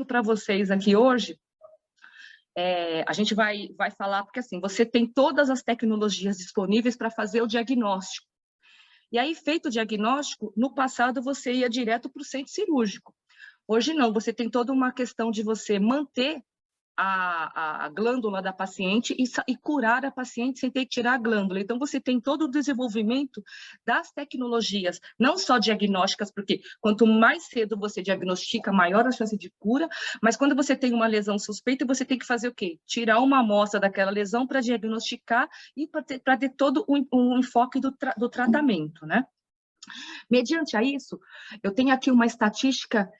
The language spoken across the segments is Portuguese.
para vocês aqui hoje, a gente vai falar, porque assim, você tem todas as tecnologias disponíveis para fazer o diagnóstico. E aí, feito o diagnóstico, no passado você ia direto para o centro cirúrgico. Hoje não, você tem toda uma questão de você manter a glândula da paciente e curar a paciente sem ter que tirar a glândula. Então, você tem todo o desenvolvimento das tecnologias, não só diagnósticas, porque quanto mais cedo você diagnostica, maior a chance de cura, mas quando você tem uma lesão suspeita, você tem que fazer o quê? Tirar uma amostra daquela lesão para diagnosticar e para ter todo o enfoque do tratamento, né? Mediante a isso, eu tenho aqui uma estatística,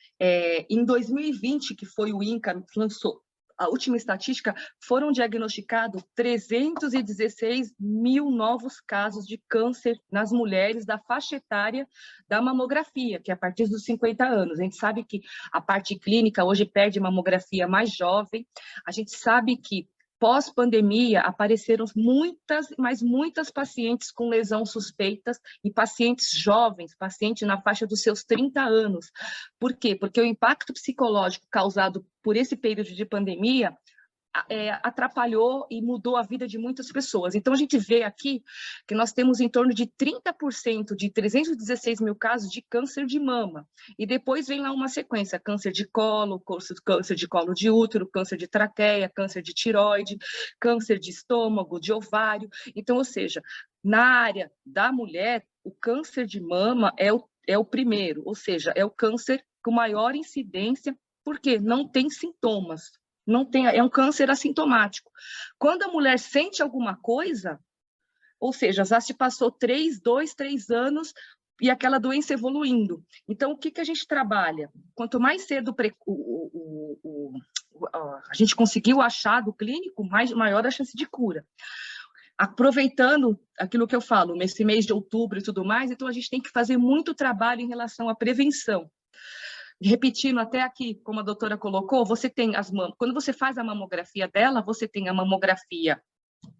em 2020, que foi o INCA que lançou, a última estatística, foram diagnosticados 316 mil novos casos de câncer nas mulheres da faixa etária da mamografia, que é a partir dos 50 anos. A gente sabe que a parte clínica hoje pede mamografia mais jovem, a gente sabe que pós-pandemia, apareceram muitas pacientes com lesão suspeitas e pacientes jovens, pacientes na faixa dos seus 30 anos. Por quê? Porque o impacto psicológico causado por esse período de pandemia atrapalhou e mudou a vida de muitas pessoas. Então, a gente vê aqui que nós temos em torno de 30% de 316 mil casos de câncer de mama. E depois vem lá uma sequência, câncer de colo de útero, câncer de traqueia, câncer de tireoide, câncer de estômago, de ovário. Então, ou seja, na área da mulher, o câncer de mama é o primeiro, ou seja, é o câncer com maior incidência, porque não tem sintomas. Não tem, é um câncer assintomático. Quando a mulher sente alguma coisa, ou seja, já se passou 2, 3 anos e aquela doença evoluindo. Então, o que a gente trabalha? Quanto mais cedo a gente conseguir o achado clínico, maior a chance de cura. Aproveitando aquilo que eu falo, nesse mês de outubro e tudo mais, então a gente tem que fazer muito trabalho em relação à prevenção. Repetindo até aqui, como a doutora colocou, você tem quando você faz a mamografia dela, você tem a mamografia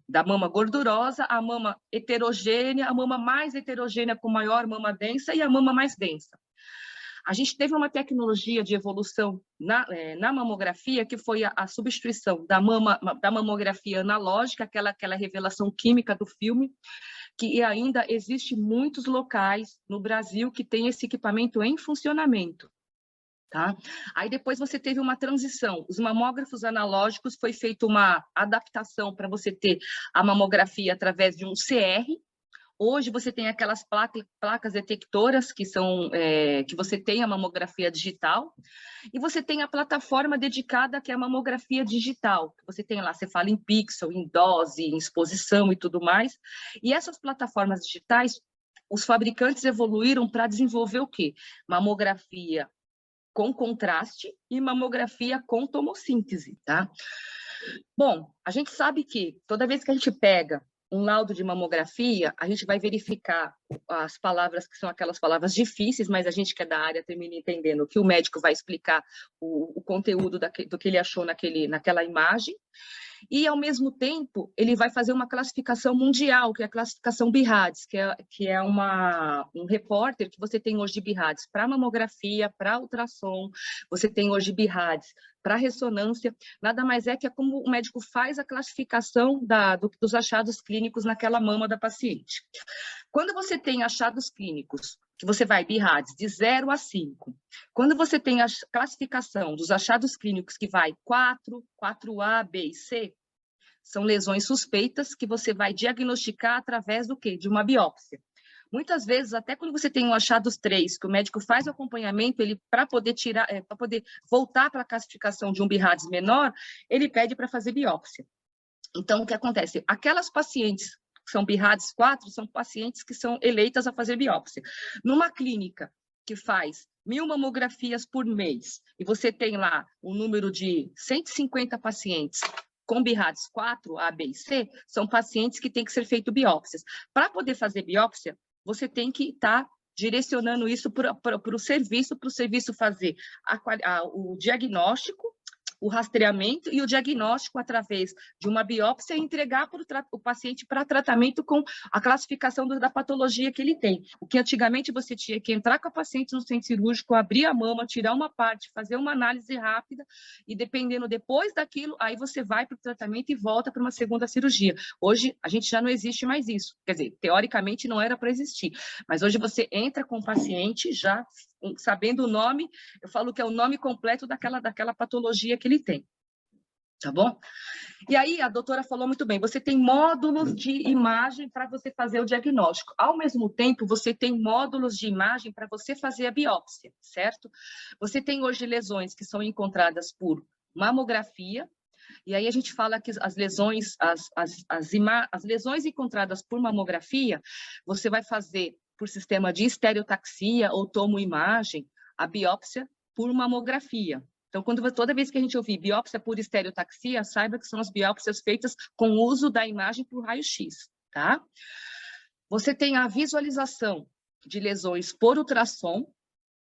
da mama gordurosa, a mama heterogênea, a mama mais heterogênea com maior mama densa e a mama mais densa. A gente teve uma tecnologia de evolução na mamografia, que foi a substituição da mamografia analógica, aquela revelação química do filme, que ainda existe muitos locais no Brasil que tem esse equipamento em funcionamento. Tá? Aí depois você teve uma transição, os mamógrafos analógicos foi feita uma adaptação para você ter a mamografia através de um CR. Hoje você tem aquelas placas detectoras que você tem a mamografia digital, e você tem a plataforma dedicada que é a mamografia digital. Você tem lá, você fala em pixel, em dose, em exposição e tudo mais. E essas plataformas digitais, os fabricantes evoluíram para desenvolver o quê? Mamografia com contraste e mamografia com tomossíntese, tá? Bom, a gente sabe que toda vez que a gente pega um laudo de mamografia, a gente vai verificar as palavras que são aquelas palavras difíceis, mas a gente que é da área termina entendendo que o médico vai explicar o conteúdo do que ele achou naquela imagem. E, ao mesmo tempo, ele vai fazer uma classificação mundial, que é a classificação BIRADS, que é um repórter que você tem hoje de BIRADS para mamografia, para ultrassom, você tem hoje BIRADS para ressonância, nada mais é que como o médico faz a classificação dos achados clínicos naquela mama da paciente. Quando você tem achados clínicos, que você vai BIRADS de 0 a 5, quando você tem a classificação dos achados clínicos que vai 4, 4A, B e C, são lesões suspeitas que você vai diagnosticar através do quê? De uma biópsia. Muitas vezes, até quando você tem um achados 3, que o médico faz o acompanhamento, ele para poder voltar para a classificação de um BIRADS menor, ele pede para fazer biópsia. Então, o que acontece? Aquelas pacientes que são BIRADS 4, são pacientes que são eleitas a fazer biópsia. Numa clínica que faz 1000 mamografias por mês, e você tem lá um número de 150 pacientes com BIRADS 4, A, B e C, são pacientes que têm que ser feito biópsias. Para poder fazer biópsia, você tem que estar direcionando isso para o serviço fazer o diagnóstico, o rastreamento e o diagnóstico através de uma biópsia e entregar para o paciente para tratamento com a classificação da patologia que ele tem. O que antigamente você tinha que entrar com a paciente no centro cirúrgico, abrir a mama, tirar uma parte, fazer uma análise rápida e dependendo depois daquilo, aí você vai para o tratamento e volta para uma segunda cirurgia. Hoje, a gente já não existe mais isso. Quer dizer, teoricamente não era para existir, mas hoje você entra com o paciente já sabendo o nome, eu falo que é o nome completo daquela patologia que ele tem. Tá bom? E aí, a doutora falou muito bem, você tem módulos de imagem para você fazer o diagnóstico. Ao mesmo tempo, você tem módulos de imagem para você fazer a biópsia, certo? Você tem hoje lesões que são encontradas por mamografia, e aí a gente fala que as lesões, as lesões encontradas por mamografia, você vai fazer por sistema de estereotaxia ou tomoimagem, a biópsia por mamografia. Então, toda vez que a gente ouvir biópsia por estereotaxia, saiba que são as biópsias feitas com o uso da imagem por raio-x, tá? Você tem a visualização de lesões por ultrassom.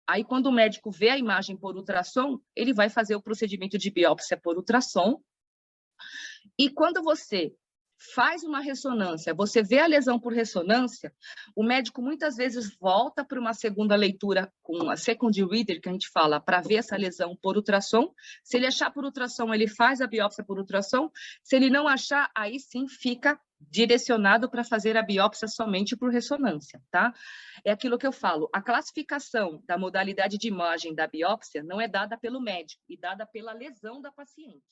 Aí, quando o médico vê a imagem por ultrassom, ele vai fazer o procedimento de biópsia por ultrassom. E quando você faz uma ressonância, você vê a lesão por ressonância, o médico muitas vezes volta para uma segunda leitura com a second reader, que a gente fala, para ver essa lesão por ultrassom. Se ele achar por ultrassom, ele faz a biópsia por ultrassom. Se ele não achar, aí sim fica direcionado para fazer a biópsia somente por ressonância, tá? É aquilo que eu falo, a classificação da modalidade de imagem da biópsia não é dada pelo médico, e dada pela lesão da paciente.